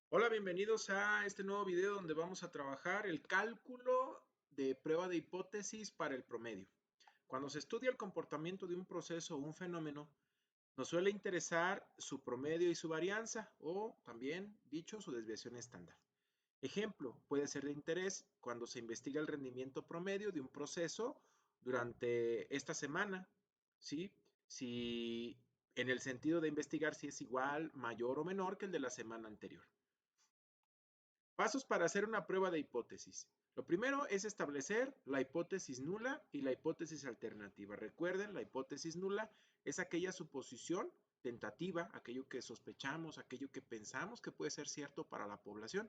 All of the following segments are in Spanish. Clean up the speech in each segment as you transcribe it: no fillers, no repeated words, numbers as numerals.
Hola, bienvenidos a este nuevo video donde vamos a trabajar el cálculo de prueba de hipótesis para el promedio. Cuando se estudia el comportamiento de un proceso o un fenómeno, nos suele interesar su promedio y su varianza, o también dicho, su desviación estándar. Ejemplo, puede ser de interés cuando se investiga el rendimiento promedio de un proceso durante esta semana, ¿sí? Si en el sentido de investigar si es igual, mayor o menor que el de la semana anterior. Pasos para hacer una prueba de hipótesis. Lo primero es establecer la hipótesis nula y la hipótesis alternativa. Recuerden, la hipótesis nula es aquella suposición tentativa, aquello que sospechamos, aquello que pensamos que puede ser cierto para la población.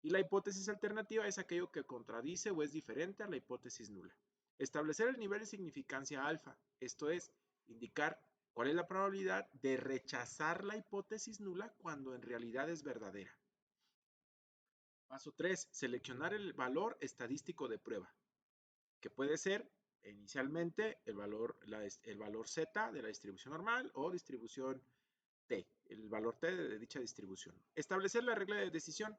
Y la hipótesis alternativa es aquello que contradice o es diferente a la hipótesis nula. Establecer el nivel de significancia alfa, esto es, indicar cuál es la probabilidad de rechazar la hipótesis nula cuando en realidad es verdadera. Paso 3. Seleccionar el valor estadístico de prueba, que puede ser inicialmente el valor Z de la distribución normal o distribución T, el valor T de dicha distribución. Establecer la regla de decisión.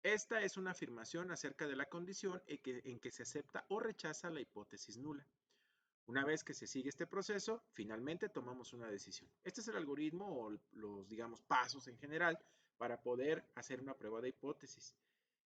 Esta es una afirmación acerca de la condición en que se acepta o rechaza la hipótesis nula. Una vez que se sigue este proceso, finalmente tomamos una decisión. Este es el algoritmo o los, digamos, pasos en general para poder hacer una prueba de hipótesis.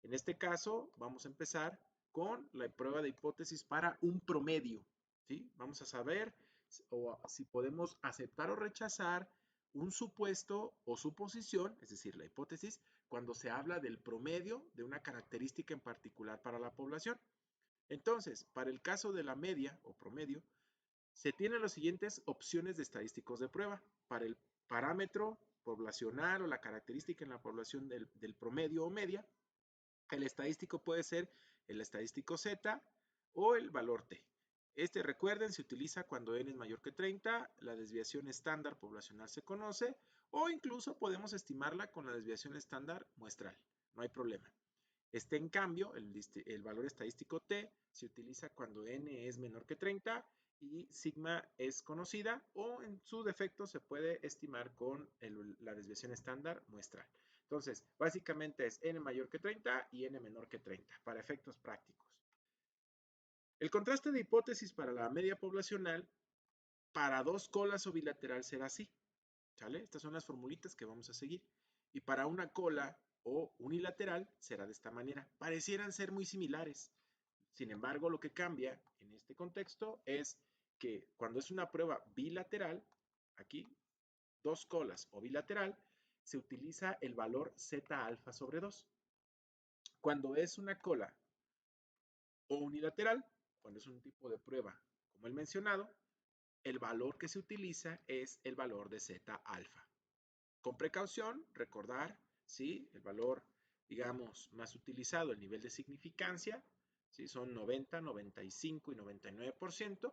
En este caso, vamos a empezar con la prueba de hipótesis para un promedio, ¿sí? Vamos a saber si podemos aceptar o rechazar un supuesto o suposición, es decir, la hipótesis, cuando se habla del promedio de una característica en particular para la población. Entonces, para el caso de la media o promedio, se tienen las siguientes opciones de estadísticos de prueba. Para el parámetro poblacional o la característica en la población del promedio o media, el estadístico puede ser el estadístico Z o el valor T. Este, recuerden, se utiliza cuando n es mayor que 30, la desviación estándar poblacional se conoce, o incluso podemos estimarla con la desviación estándar muestral. No hay problema. Este, en cambio, el valor estadístico T se utiliza cuando n es menor que 30 y sigma es conocida, o en su defecto se puede estimar con la desviación estándar muestral. Entonces, básicamente es n mayor que 30 y n menor que 30 para efectos prácticos. El contraste de hipótesis para la media poblacional para dos colas o bilateral será así, ¿sale? Estas son las formulitas que vamos a seguir. Y para una cola o unilateral será de esta manera. Parecieran ser muy similares. Sin embargo, lo que cambia en este contexto es que cuando es una prueba bilateral, aquí, dos colas o bilateral, se utiliza el valor Z alfa sobre 2. Cuando es una cola o unilateral, cuando es un tipo de prueba como el mencionado, el valor que se utiliza es el valor de Z alfa. Con precaución, recordar, ¿sí? El valor, digamos, más utilizado, el nivel de significancia, ¿sí? Son 90, 95 y 99%.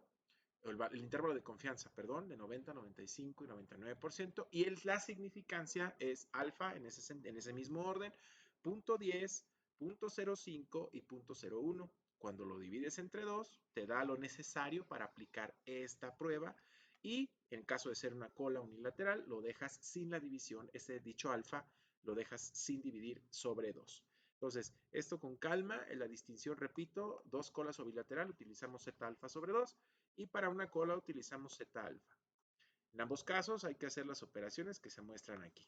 El intervalo de confianza, perdón, de 90, 95 y 99%. Y la significancia es alfa en ese mismo orden, punto 10, punto 0,5 y punto 0,1. Cuando lo divides entre 2, te da lo necesario para aplicar esta prueba. Y en caso de ser una cola unilateral, lo dejas sin la división, ese dicho alfa lo dejas sin dividir sobre 2. Entonces, esto con calma, en la distinción, repito, dos colas o bilateral, utilizamos Z alfa sobre 2 y para una cola utilizamos Z alfa. En ambos casos hay que hacer las operaciones que se muestran aquí.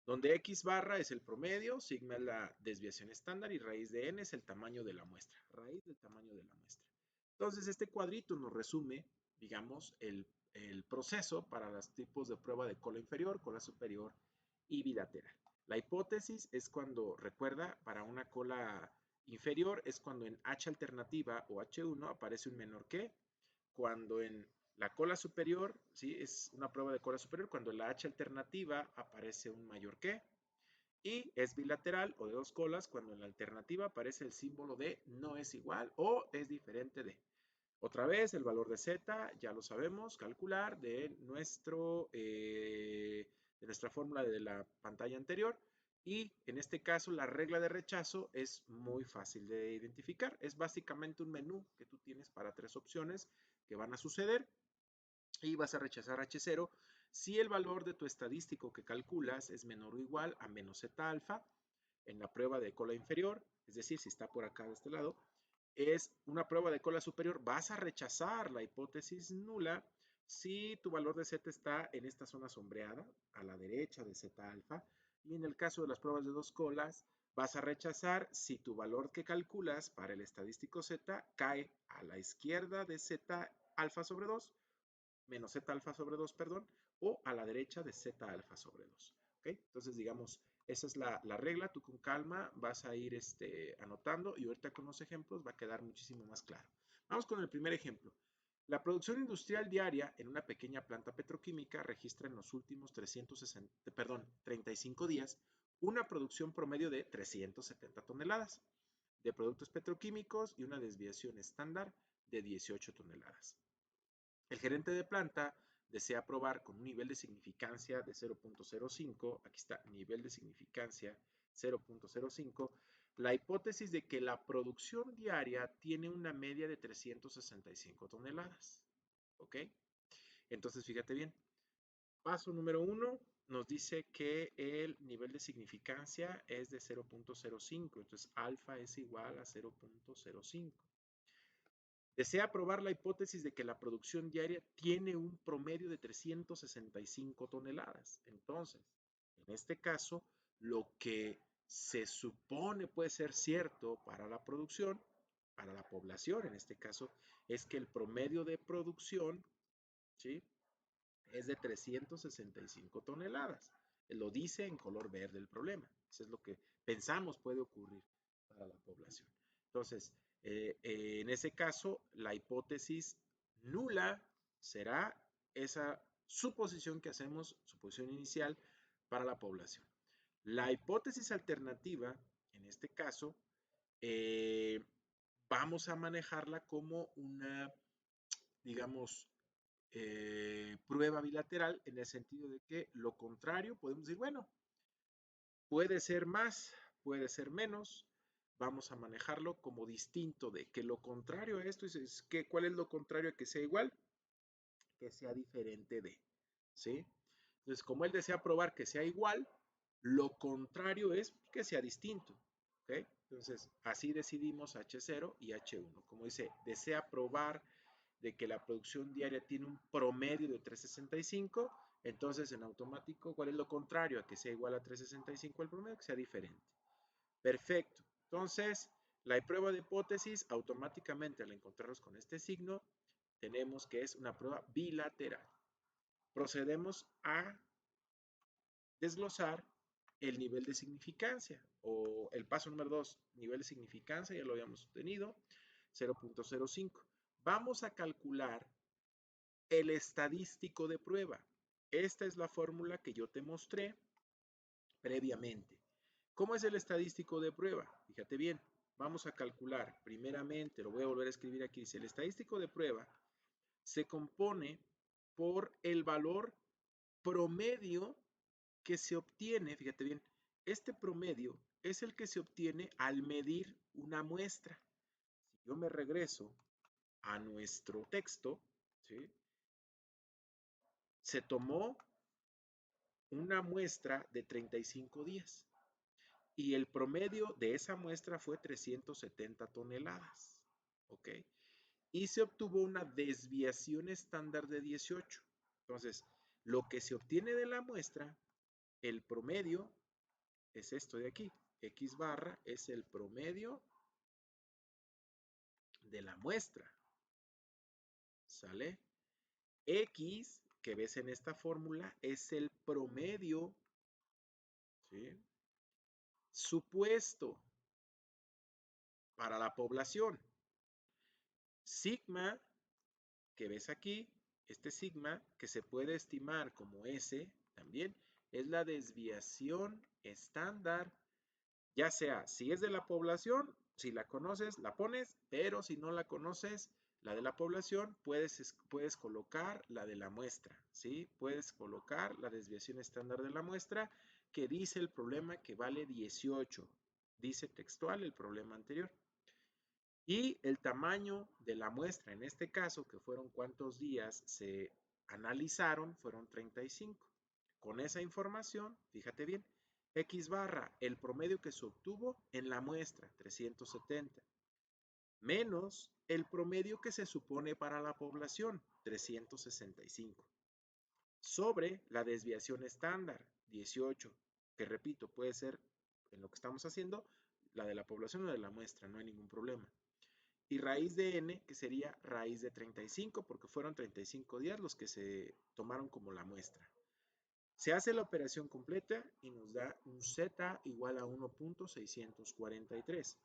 Donde X barra es el promedio, sigma es la desviación estándar y raíz de n es el tamaño de la muestra. Raíz del tamaño de la muestra. Entonces, este cuadrito nos resume, digamos, el proceso para los tipos de prueba de cola inferior, cola superior y bilateral. La hipótesis es cuando, recuerda, para una cola inferior es cuando en H alternativa o H1 aparece un menor que, cuando en la cola superior, ¿sí? Es una prueba de cola superior, cuando en la H alternativa aparece un mayor que, y es bilateral o de dos colas cuando en la alternativa aparece el símbolo de no es igual o es diferente de. Otra vez, el valor de Z, ya lo sabemos, calcular de nuestra fórmula de la pantalla anterior. Y en este caso, la regla de rechazo es muy fácil de identificar. Es básicamente un menú que tú tienes para tres opciones que van a suceder y vas a rechazar H0 si el valor de tu estadístico que calculas es menor o igual a menos zeta alfa en la prueba de cola inferior, es decir, si está por acá de este lado, es una prueba de cola superior, vas a rechazar la hipótesis nula si tu valor de z está en esta zona sombreada, a la derecha de zeta alfa, y en el caso de las pruebas de dos colas, vas a rechazar si tu valor que calculas para el estadístico z cae a la izquierda de z alfa sobre 2, menos z alfa sobre 2, perdón, o a la derecha de z alfa sobre 2. ¿Okay? Entonces, digamos, esa es la regla. Tú con calma vas a ir anotando y ahorita con los ejemplos va a quedar muchísimo más claro. Vamos con el primer ejemplo. La producción industrial diaria en una pequeña planta petroquímica registra en los últimos 35 días una producción promedio de 370 toneladas de productos petroquímicos y una desviación estándar de 18 toneladas. El gerente de planta desea probar con un nivel de significancia de 0.05, aquí está, nivel de significancia 0.05, la hipótesis de que la producción diaria tiene una media de 365 toneladas. ¿Ok? Entonces, fíjate bien. Paso número 1 nos dice que el nivel de significancia es de 0.05, entonces alfa es igual a 0.05. Desea probar la hipótesis de que la producción diaria tiene un promedio de 365 toneladas. Entonces, en este caso, lo que se supone puede ser cierto para la producción, para la población en este caso, es que el promedio de producción, ¿sí?, es de 365 toneladas. Lo dice en color verde el problema. Eso es lo que pensamos puede ocurrir para la población. Entonces, en ese caso, la hipótesis nula será esa suposición que hacemos, suposición inicial, para la población. La hipótesis alternativa, en este caso, vamos a manejarla como una, digamos, prueba bilateral en el sentido de que lo contrario, podemos decir, bueno, puede ser más, puede ser menos, vamos a manejarlo como distinto de que lo contrario a esto es que ¿cuál es lo contrario a que sea igual? Que sea diferente de, ¿sí? Entonces, como él desea probar que sea igual, lo contrario es que sea distinto, ¿ok? Entonces, así decidimos H0 y H1. Como dice, desea probar de que la producción diaria tiene un promedio de 365, entonces en automático, ¿cuál es lo contrario a que sea igual a 365 el promedio? Que sea diferente. Perfecto. Entonces, la prueba de hipótesis, automáticamente al encontrarnos con este signo, tenemos que es una prueba bilateral. Procedemos a desglosar el nivel de significancia o el paso número 2, nivel de significancia, ya lo habíamos tenido, 0.05. Vamos a calcular el estadístico de prueba. Esta es la fórmula que yo te mostré previamente. ¿Cómo es el estadístico de prueba? Fíjate bien, vamos a calcular primeramente, lo voy a volver a escribir aquí, dice el estadístico de prueba se compone por el valor promedio que se obtiene, fíjate bien, este promedio es el que se obtiene al medir una muestra. Si yo me regreso a nuestro texto, ¿sí?, se tomó una muestra de 35 días y el promedio de esa muestra fue 370 toneladas, ¿ok? Y se obtuvo una desviación estándar de 18. Entonces, lo que se obtiene de la muestra, el promedio, es esto de aquí. X barra es el promedio de la muestra, ¿sale? X, que ves en esta fórmula, es el promedio, ¿sí?, supuesto para la población. Sigma, que ves aquí, este sigma, que se puede estimar como S también, es la desviación estándar, ya sea si es de la población, si la conoces, la pones, pero si no la conoces, la de la población, puedes colocar la de la muestra, ¿sí? Puedes colocar la desviación estándar de la muestra que dice el problema que vale 18, dice textual el problema anterior. Y el tamaño de la muestra, en este caso, que fueron cuántos días se analizaron fueron 35. Con esa información, fíjate bien, X barra, el promedio que se obtuvo en la muestra, 370, menos el promedio que se supone para la población, 365, sobre la desviación estándar, 18, que repito, puede ser en lo que estamos haciendo, la de la población o de la muestra, no hay ningún problema. Y raíz de n, que sería raíz de 35, porque fueron 35 días los que se tomaron como la muestra. Se hace la operación completa y nos da un z igual a 1.643.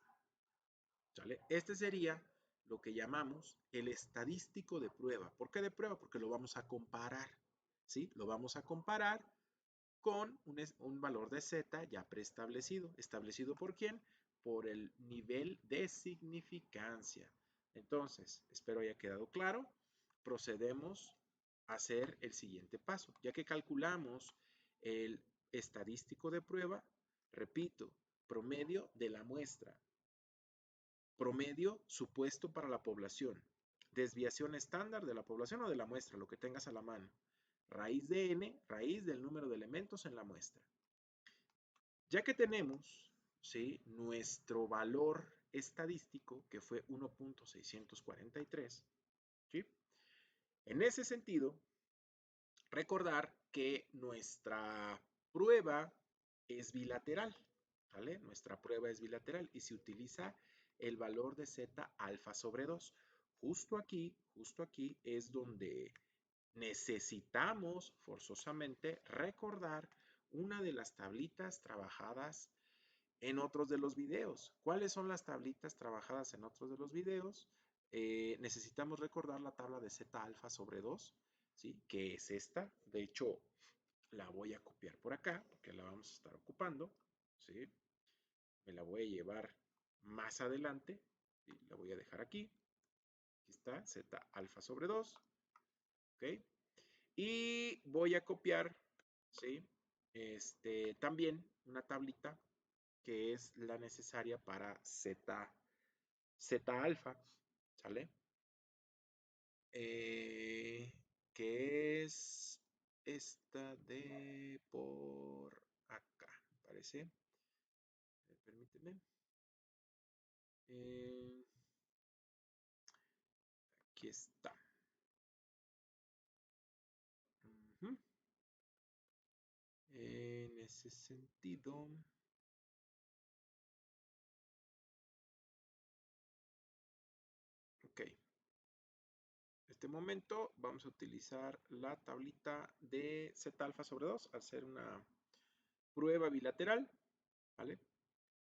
¿Sale? Este sería lo que llamamos el estadístico de prueba. ¿Por qué de prueba? Porque lo vamos a comparar. ¿Sí? Lo vamos a comparar con un valor de z ya preestablecido. ¿Establecido por quién? Por el nivel de significancia. Entonces, espero haya quedado claro. Procedemos a hacer el siguiente paso. Ya que calculamos el estadístico de prueba, repito, promedio de la muestra, promedio supuesto para la población, desviación estándar de la población o de la muestra, lo que tengas a la mano, raíz de n, raíz del número de elementos en la muestra. Ya que tenemos, ¿sí?, nuestro valor estadístico, que fue 1.643, ¿sí? En ese sentido, recordar que nuestra prueba es bilateral, ¿vale? Nuestra prueba es bilateral y se utiliza el valor de z alfa sobre 2. Justo aquí es donde necesitamos forzosamente recordar una de las tablitas trabajadas en otros de los videos. ¿Cuáles son las tablitas trabajadas en otros de los videos? Necesitamos recordar la tabla de z alfa sobre 2, ¿sí? Que es esta. De hecho, la voy a copiar por acá, porque la vamos a estar ocupando, ¿sí? Me la voy a llevar más adelante, ¿sí? La voy a dejar aquí. Aquí está, z alfa sobre 2, ¿ok? Y voy a copiar, ¿sí?, también una tablita que es la necesaria para Z alfa, ¿sale? Que es esta de por acá, parece. Permíteme. Aquí está. En ese sentido. Ok. En este momento vamos a utilizar la tablita de Z alfa sobre 2 al ser una prueba bilateral, ¿vale?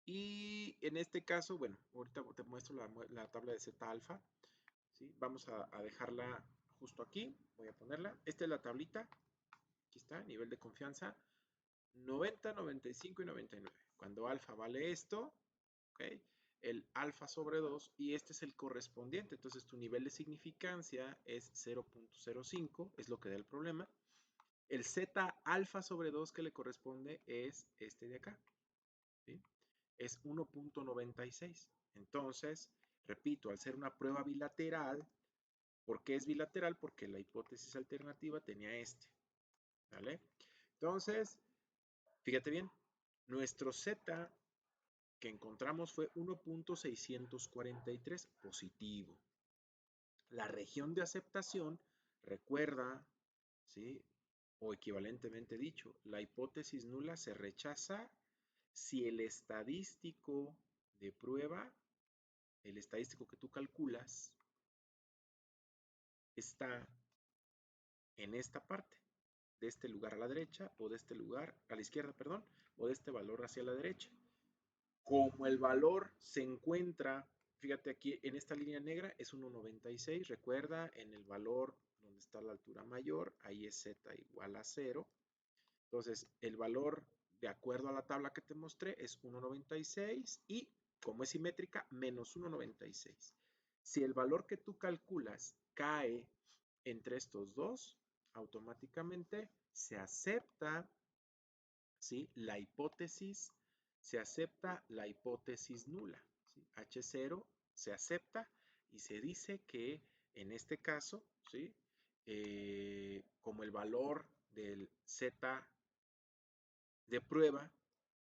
Y en este caso, bueno, ahorita te muestro la tabla de Z alfa, ¿sí? Vamos a dejarla justo aquí, voy a ponerla. Esta es la tablita, aquí está, nivel de confianza, 90, 95 y 99. Cuando alfa vale esto, ¿ok? El alfa sobre 2 y este es el correspondiente. Entonces tu nivel de significancia es 0.05, es lo que da el problema. El Z alfa sobre 2 que le corresponde es este de acá, ¿sí? Es 1.96. Entonces, repito, al ser una prueba bilateral, ¿por qué es bilateral? Porque la hipótesis alternativa tenía este, ¿vale? Entonces, fíjate bien, nuestro Z que encontramos fue 1.643 positivo. La región de aceptación, recuerda, ¿sí?, o equivalentemente dicho, la hipótesis nula se rechaza si el estadístico de prueba, el estadístico que tú calculas, está en esta parte, de este lugar a la derecha o de este lugar a la izquierda, perdón, o de este valor hacia la derecha. Como el valor se encuentra, fíjate aquí en esta línea negra es 1.96, recuerda en el valor donde está la altura mayor, ahí es z igual a 0. Entonces el valor de acuerdo a la tabla que te mostré es 1.96 y como es simétrica menos 1.96. Si el valor que tú calculas cae entre estos dos, automáticamente se acepta, ¿sí?, la hipótesis, se acepta la hipótesis nula, ¿sí? H0 se acepta y se dice que en este caso, ¿sí?, como el valor del Z de prueba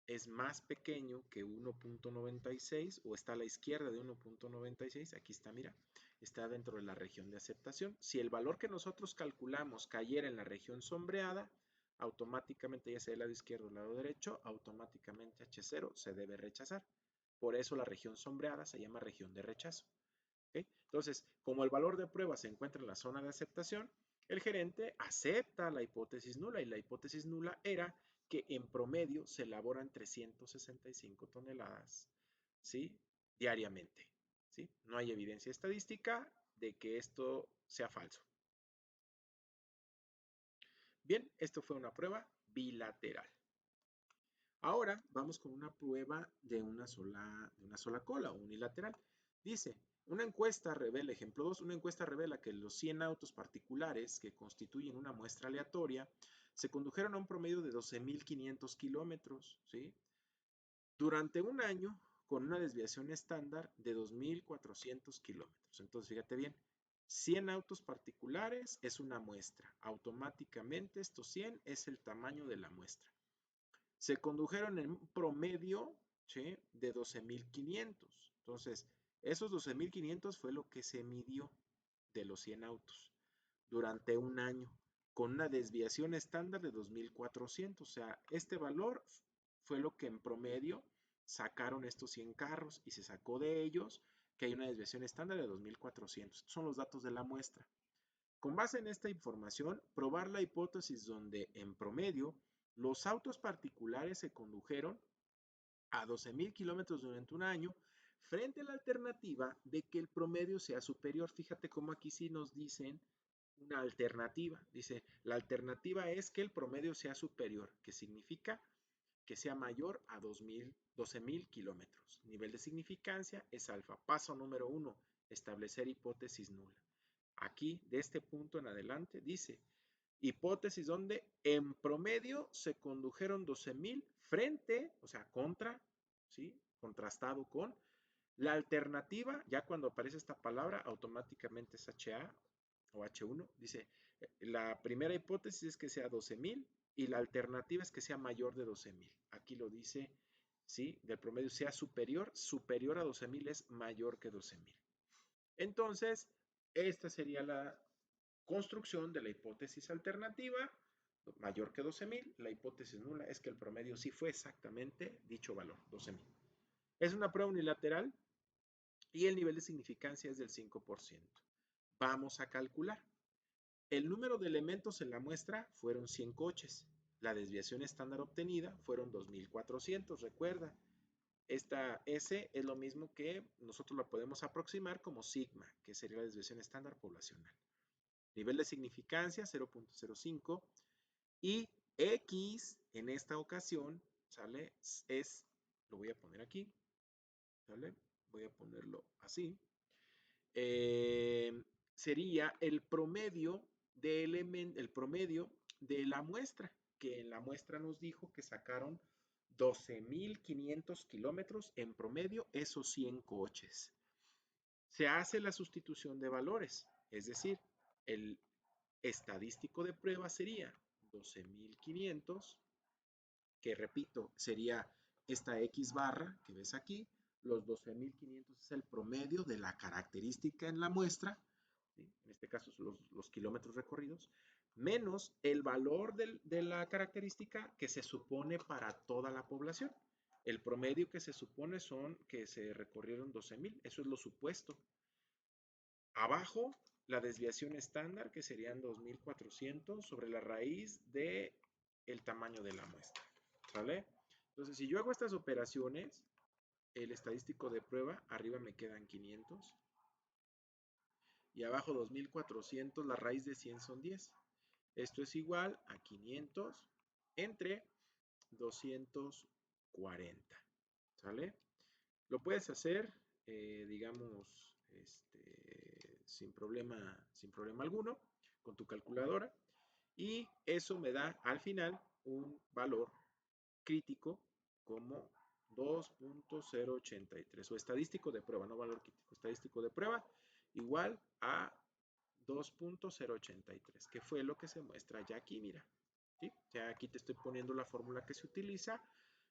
es más pequeño que 1.96 o está a la izquierda de 1.96, aquí está, mira, está dentro de la región de aceptación. Si el valor que nosotros calculamos cayera en la región sombreada, automáticamente, ya sea el lado izquierdo o el lado derecho, automáticamente H0 se debe rechazar. Por eso la región sombreada se llama región de rechazo. ¿Okay? Entonces, como el valor de prueba se encuentra en la zona de aceptación, el gerente acepta la hipótesis nula y la hipótesis nula era que en promedio se elaboran 365 toneladas, ¿sí? Diariamente, ¿sí? No hay evidencia estadística de que esto sea falso. Bien, esto fue una prueba bilateral. Ahora vamos con una prueba de una sola cola, unilateral. Dice, una encuesta revela, ejemplo 2, una encuesta revela que los 100 autos particulares que constituyen una muestra aleatoria se condujeron a un promedio de 12.500 kilómetros, ¿sí? Durante un año con una desviación estándar de 2.400 kilómetros. Entonces, fíjate bien, 100 autos particulares es una muestra. Automáticamente estos 100 es el tamaño de la muestra. Se condujeron en un promedio, ¿sí?, de 12.500. Entonces, esos 12.500 fue lo que se midió de los 100 autos durante un año con una desviación estándar de 2.400. O sea, este valor fue lo que en promedio sacaron estos 100 carros y se sacó de ellos que hay una desviación estándar de 2.400. Estos son los datos de la muestra. Con base en esta información, probar la hipótesis donde en promedio los autos particulares se condujeron a 12.000 kilómetros durante un año frente a la alternativa de que el promedio sea superior. Fíjate cómo aquí sí nos dicen una alternativa. Dice, la alternativa es que el promedio sea superior, que significa que sea mayor a 12.000 kilómetros. Nivel de significancia es alfa. Paso número 1, establecer hipótesis nula. Aquí, de este punto en adelante, dice, hipótesis donde en promedio se condujeron 12.000 frente, o sea, contra, ¿sí? Contrastado con la alternativa, ya cuando aparece esta palabra, automáticamente es HA o H1. Dice, la primera hipótesis es que sea 12.000 y la alternativa es que sea mayor de 12.000. Aquí lo dice, ¿sí? Del promedio sea superior, superior a 12.000 es mayor que 12.000. Entonces, esta sería la construcción de la hipótesis alternativa, mayor que 12.000. La hipótesis nula es que el promedio sí fue exactamente dicho valor, 12.000. Es una prueba unilateral y el nivel de significancia es del 5%. Vamos a calcular. El número de elementos en la muestra fueron 100 coches. La desviación estándar obtenida fueron 2.400. Recuerda, esta S es lo mismo que nosotros la podemos aproximar como sigma, que sería la desviación estándar poblacional. Nivel de significancia 0.05 y X en esta ocasión, ¿sale? Lo voy a poner aquí, ¿sale? Voy a ponerlo así. Sería el promedio de la muestra, que en la muestra nos dijo que sacaron 12.500 kilómetros en promedio esos 100 coches. Se hace la sustitución de valores, es decir, el estadístico de prueba sería 12.500, que repito, sería esta X barra que ves aquí. Los 12.500 es el promedio de la característica en la muestra, ¿sí? En este caso son los kilómetros recorridos, menos el valor de la característica que se supone para toda la población. El promedio que se supone son que se recorrieron 12.000, eso es lo supuesto. Abajo, la desviación estándar, que serían 2.400 sobre la raíz del tamaño de la muestra. ¿Sale? Entonces, si yo hago estas operaciones, el estadístico de prueba, arriba me quedan 500 y abajo 2.400, la raíz de 100 son 10. Esto es igual a 500 entre 240. ¿Sale? Lo puedes hacer, digamos, sin problema alguno, con tu calculadora. Y eso me da al final un valor crítico como 2.083 o estadístico de prueba, no valor crítico, estadístico de prueba igual a 2.083, que fue lo que se muestra ya aquí, mira. ¿Sí? Ya aquí te estoy poniendo la fórmula que se utiliza,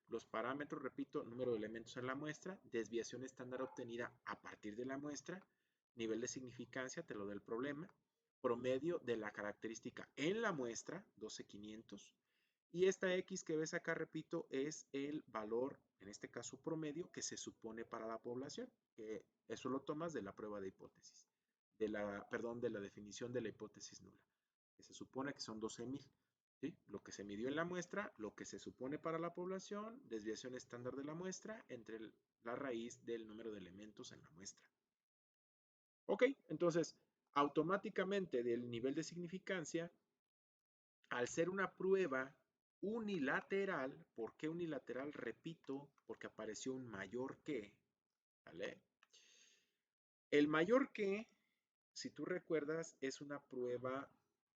los parámetros, repito, número de elementos en la muestra, desviación estándar obtenida a partir de la muestra, nivel de significancia, te lo da el problema, promedio de la característica en la muestra, 12,500, y esta X que ves acá, repito, es el valor, en este caso promedio, que se supone para la población, que eso lo tomas de la prueba de hipótesis, de la definición de la hipótesis nula, que se supone que son 12,000. ¿Sí? Lo que se midió en la muestra, lo que se supone para la población, desviación estándar de la muestra entre la raíz del número de elementos en la muestra. Ok, entonces, automáticamente del nivel de significancia, al ser una prueba unilateral, ¿por qué unilateral? Repito, porque apareció un mayor que, ¿vale? El mayor que, si tú recuerdas, es una prueba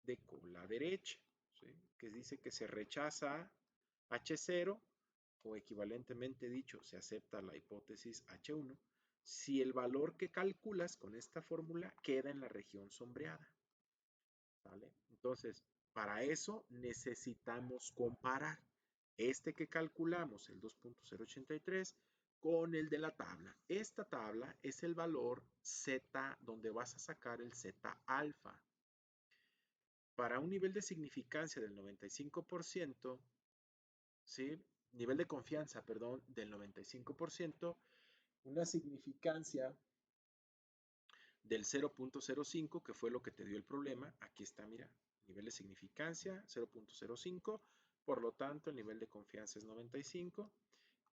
de cola derecha, ¿sí? Que dice que se rechaza H0 o equivalentemente dicho, se acepta la hipótesis H1 si el valor que calculas con esta fórmula queda en la región sombreada. ¿Vale? Entonces, para eso necesitamos comparar este que calculamos, el 2.083, con el de la tabla. Esta tabla es el valor Z donde vas a sacar el Z alfa. Para un nivel de significancia del 95%, ¿sí? Nivel de confianza, perdón, del 95%, una significancia del 0.05, que fue lo que te dio el problema. Aquí está, mira, nivel de significancia 0.05, por lo tanto el nivel de confianza es 95.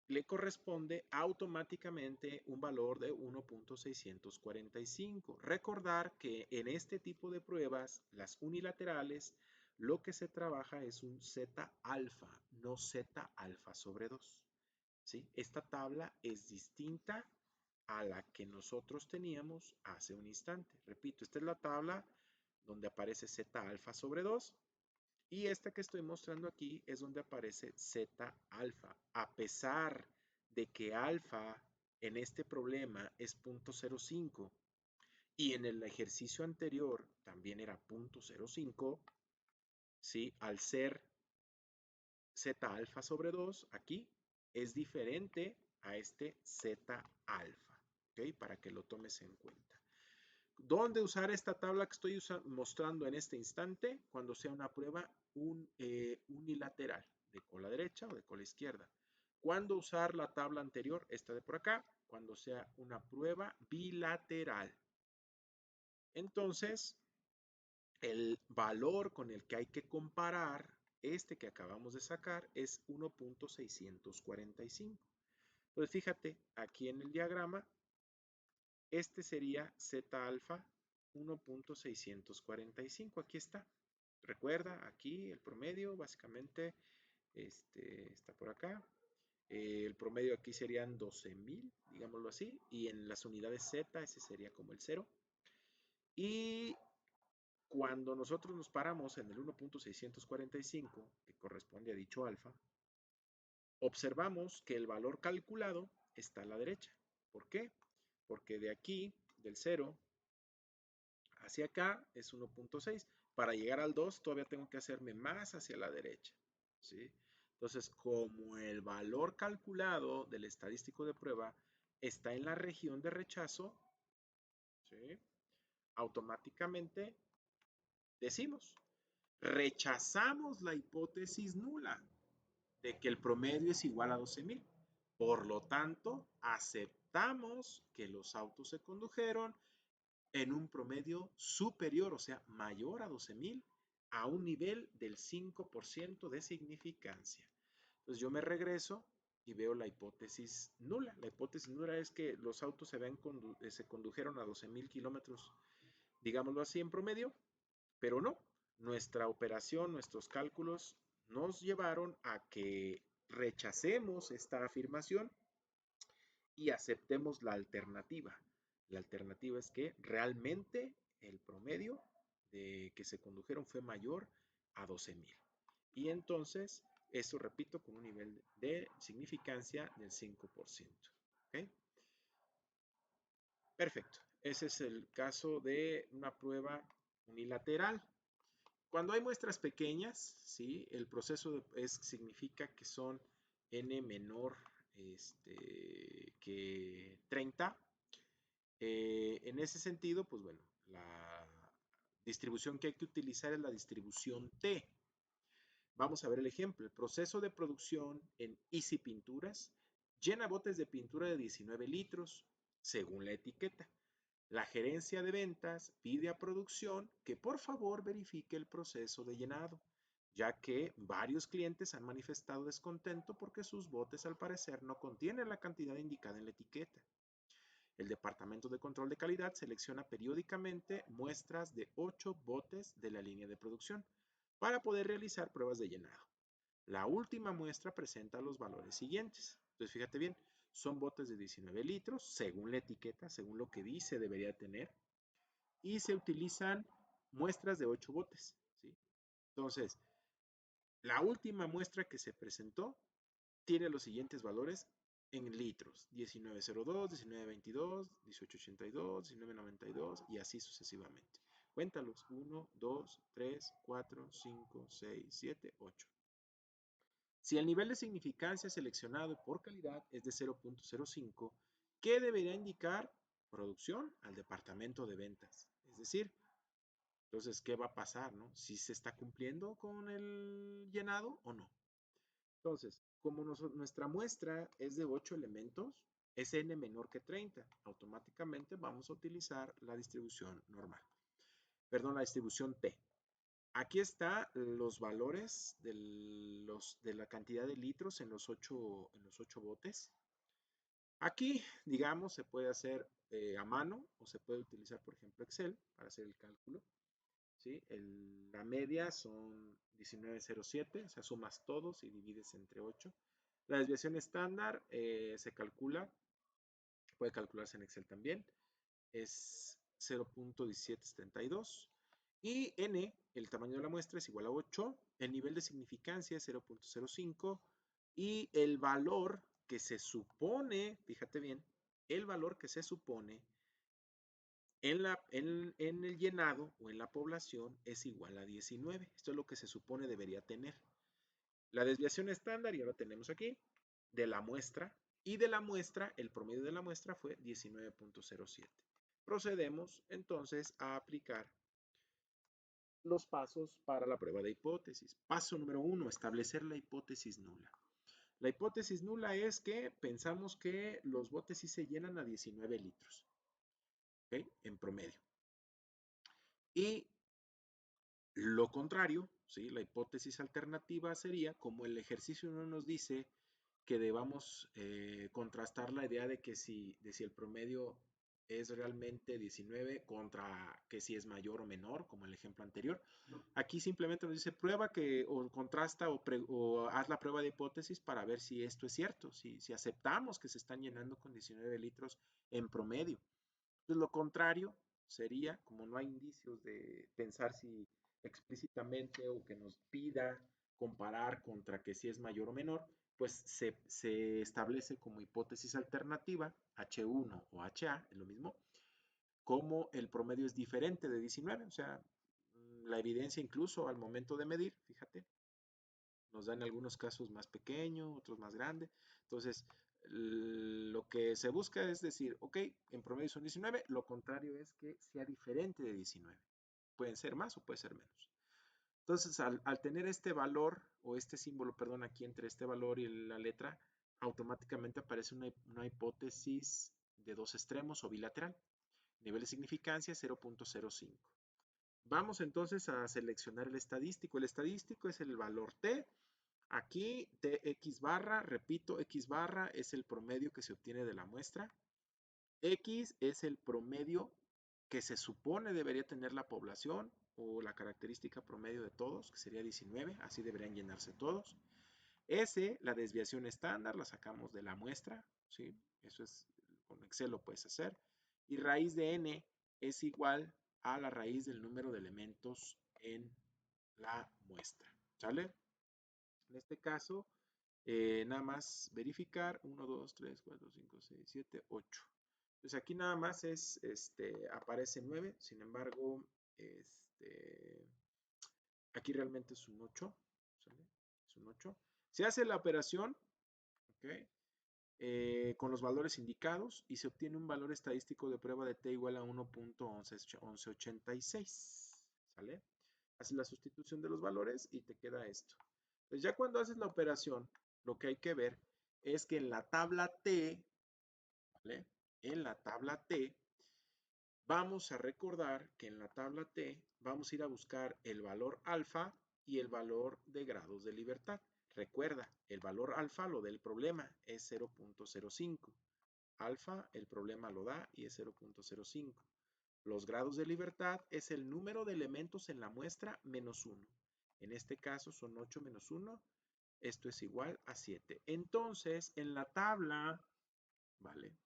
Le corresponde automáticamente un valor de 1.645. Recordar que en este tipo de pruebas, las unilaterales, lo que se trabaja es un Z alfa, no Z alfa sobre 2. ¿Sí? Esta tabla es distinta a la que nosotros teníamos hace un instante. Repito, esta es la tabla donde aparece Z alfa sobre 2 y esta que estoy mostrando aquí es donde aparece Z alfa. A pesar de que alfa en este problema es 0.05 y en el ejercicio anterior también era 0.05, ¿sí? Al ser Z alfa sobre 2 aquí es diferente a este Z alfa, ¿ok? Para que lo tomes en cuenta. ¿Dónde usar esta tabla que estoy mostrando en este instante? Cuando sea una prueba unilateral, de cola derecha o de cola izquierda. ¿Cuándo usar la tabla anterior? Esta de por acá, cuando sea una prueba bilateral. Entonces, el valor con el que hay que comparar este que acabamos de sacar es 1.645. Pues fíjate, aquí en el diagrama, este sería Z alfa 1.645. Aquí está. Recuerda, aquí el promedio básicamente está por acá. El promedio aquí serían 12,000, digámoslo así. Y en las unidades Z, ese sería como el 0. Y cuando nosotros nos paramos en el 1.645, que corresponde a dicho alfa, observamos que el valor calculado está a la derecha. ¿Por qué? Porque de aquí, del 0 hacia acá, es 1.6. Para llegar al 2 todavía tengo que hacerme más hacia la derecha. ¿Sí? Entonces, como el valor calculado del estadístico de prueba está en la región de rechazo, ¿sí? Automáticamente decimos, rechazamos la hipótesis nula de que el promedio es igual a 12,000. Por lo tanto, aceptamos que los autos se condujeron en un promedio superior, o sea, mayor a 12,000, a un nivel del 5% de significancia. Entonces yo me regreso y veo la hipótesis nula. La hipótesis nula es que los autos se condujeron a 12,000 kilómetros, digámoslo así, en promedio, pero no. Nuestra operación, nuestros cálculos nos llevaron a que rechacemos esta afirmación y aceptemos la alternativa. La alternativa es que realmente el promedio de que se condujeron fue mayor a 12,000. Y entonces, eso repito, con un nivel de significancia del 5%. ¿Okay? Perfecto. Ese es el caso de una prueba unilateral. Cuando hay muestras pequeñas, ¿sí? El proceso significa que son n menor que 30. En ese sentido, pues bueno, la distribución que hay que utilizar es la distribución T. Vamos a ver el ejemplo. El proceso de producción en Easy Pinturas llena botes de pintura de 19 litros, según la etiqueta. La gerencia de ventas pide a producción que por favor verifique el proceso de llenado, ya que varios clientes han manifestado descontento porque sus botes al parecer no contienen la cantidad indicada en la etiqueta. El Departamento de Control de Calidad selecciona periódicamente muestras de 8 botes de la línea de producción para poder realizar pruebas de llenado. La última muestra presenta los valores siguientes. Entonces, fíjate bien, son botes de 19 litros, según la etiqueta, según lo que dice debería tener, y se utilizan muestras de 8 botes, ¿sí? Entonces, la última muestra que se presentó tiene los siguientes valores en litros: 1902, 1922, 1882, 1992 y así sucesivamente. Cuéntalos: 1, 2, 3, 4, 5, 6, 7, 8. Si el nivel de significancia seleccionado por calidad es de 0.05, ¿qué debería indicar producción al departamento de ventas? Es decir, entonces, ¿qué va a pasar, no? ¿Si se está cumpliendo con el llenado o no? Entonces, como nuestra muestra es de 8 elementos, es n menor que 30. Automáticamente vamos a utilizar la distribución normal. Perdón, la distribución T. Aquí están los valores de la cantidad de litros en los 8 botes. Aquí, digamos, se puede hacer a mano o se puede utilizar, por ejemplo, Excel para hacer el cálculo. ¿Sí? La media son 19.07, o sea, sumas todos y divides entre 8. La desviación estándar se calcula, puede calcularse en Excel también, es 0.1772. Y n, el tamaño de la muestra, es igual a 8. El nivel de significancia es 0.05. Y el valor que se supone, fíjate bien, el valor que se supone en el llenado o en la población es igual a 19. Esto es lo que se supone debería tener. La desviación estándar, y ahora tenemos aquí, de la muestra, y de la muestra, el promedio de la muestra fue 19.07. Procedemos entonces a aplicar los pasos para la prueba de hipótesis. Paso número 1, establecer la hipótesis nula. La hipótesis nula es que pensamos que los botes sí se llenan a 19 litros, ¿ok? En promedio. Y lo contrario, ¿sí? La hipótesis alternativa sería, como el ejercicio no nos dice que debamos contrastar la idea de si el promedio es realmente 19 contra que si es mayor o menor, como el ejemplo anterior. Aquí simplemente nos dice prueba o contrasta o haz la prueba de hipótesis para ver si esto es cierto, si aceptamos que se están llenando con 19 litros en promedio. Entonces, lo contrario sería, como no hay indicios de pensar si explícitamente o que nos pida comparar contra que si es mayor o menor, pues se establece como hipótesis alternativa, H1 o HA, es lo mismo, como el promedio es diferente de 19, o sea, la evidencia incluso al momento de medir, fíjate, nos da en algunos casos más pequeño, otros más grande. Entonces, lo que se busca es decir, ok, en promedio son 19, lo contrario es que sea diferente de 19. Pueden ser más o puede ser menos. Entonces, al tener este valor o este símbolo, perdón, aquí entre este valor y la letra, automáticamente aparece una hipótesis de dos extremos o bilateral. Nivel de significancia 0.05. Vamos entonces a seleccionar el estadístico. El estadístico es el valor T. Aquí Tx barra, repito, X barra es el promedio que se obtiene de la muestra. X es el promedio que se supone debería tener la población o la característica promedio de todos, que sería 19, así deberían llenarse todos. S, la desviación estándar, la sacamos de la muestra, ¿sí? Eso es, con Excel lo puedes hacer. Y raíz de n es igual a la raíz del número de elementos en la muestra, ¿sale? En este caso, nada más verificar 1, 2, 3, 4, 5, 6, 7, 8. Entonces aquí nada más aparece 9, sin embargo, aquí realmente es un 8, ¿sale? Es un 8. Se hace la operación, ¿ok? Con los valores indicados y se obtiene un valor estadístico de prueba de t igual a 1.1186, ¿sale? Haces la sustitución de los valores y te queda esto. Entonces ya cuando haces la operación, lo que hay que ver es que en la tabla T, ¿vale? En la tabla T, vamos a recordar que en la tabla T vamos a ir a buscar el valor alfa y el valor de grados de libertad. Recuerda, el valor alfa lo del problema es 0.05. Alfa, el problema lo da y es 0.05. Los grados de libertad es el número de elementos en la muestra menos 1. En este caso son 8 menos 1. Esto es igual a 7. Entonces, en la tabla, ¿vale?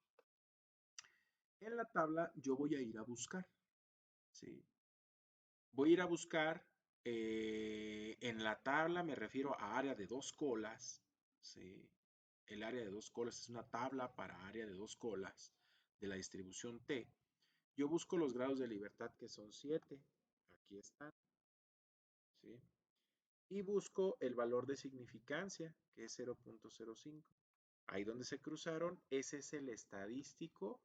En la tabla yo voy a ir a buscar, ¿sí? Voy a ir a buscar, en la tabla me refiero a área de dos colas, ¿sí? El área de dos colas es una tabla para área de dos colas de la distribución T. Yo busco los grados de libertad que son 7, aquí están, ¿sí? Y busco el valor de significancia que es 0.05. Ahí donde se cruzaron, ese es el estadístico,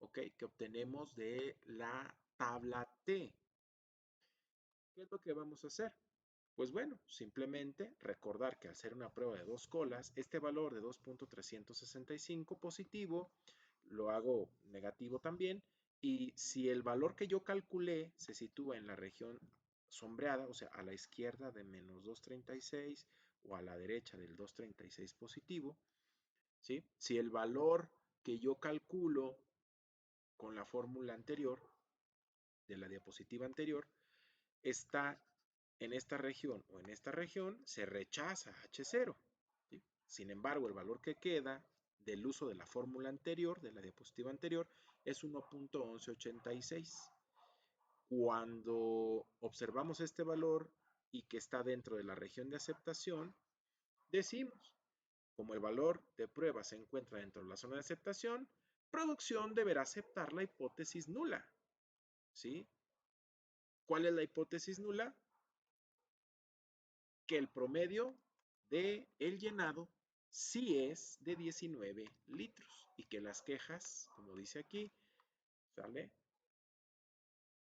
¿ok? Que obtenemos de la tabla T. ¿Qué es lo que vamos a hacer? Pues bueno, simplemente recordar que al ser una prueba de dos colas, este valor de 2.365 positivo lo hago negativo también, y si el valor que yo calculé se sitúa en la región sombreada, o sea, a la izquierda de menos 236 o a la derecha del 236 positivo, ¿sí? Si el valor que yo calculo con la fórmula anterior, de la diapositiva anterior, está en esta región o en esta región, se rechaza H0. ¿Sí? Sin embargo, el valor que queda del uso de la fórmula anterior, de la diapositiva anterior, es 1.1186. Cuando observamos este valor y que está dentro de la región de aceptación, decimos, como el valor de prueba se encuentra dentro de la zona de aceptación, producción deberá aceptar la hipótesis nula. ¿Sí? ¿Cuál es la hipótesis nula? Que el promedio de el llenado sí es de 19 litros y que las quejas, como dice aquí, ¿sale?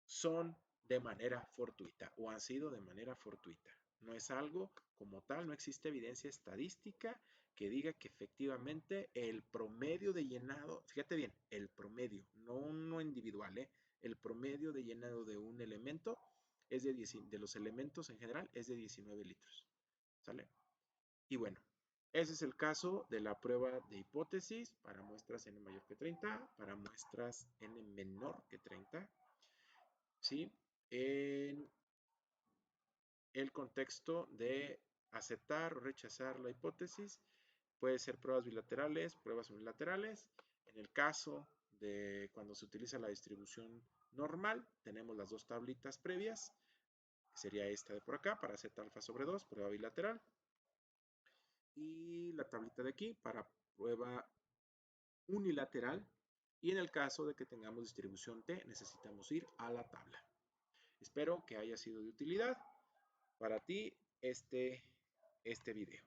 Son de manera fortuita o han sido de manera fortuita. No es algo como tal, no existe evidencia estadística que diga que efectivamente el promedio de llenado, fíjate bien, el promedio, no uno individual, el promedio de llenado de un elemento es de los elementos en general es de 19 litros. ¿Sale? Y bueno, ese es el caso de la prueba de hipótesis para muestras n mayor que 30, para muestras n menor que 30, ¿sí? En el contexto de aceptar o rechazar la hipótesis, puede ser pruebas bilaterales, pruebas unilaterales. En el caso de cuando se utiliza la distribución normal, tenemos las dos tablitas previas, sería esta de por acá, para z alfa sobre 2, prueba bilateral. Y la tablita de aquí para prueba unilateral. Y en el caso de que tengamos distribución T, necesitamos ir a la tabla. Espero que haya sido de utilidad para ti este video.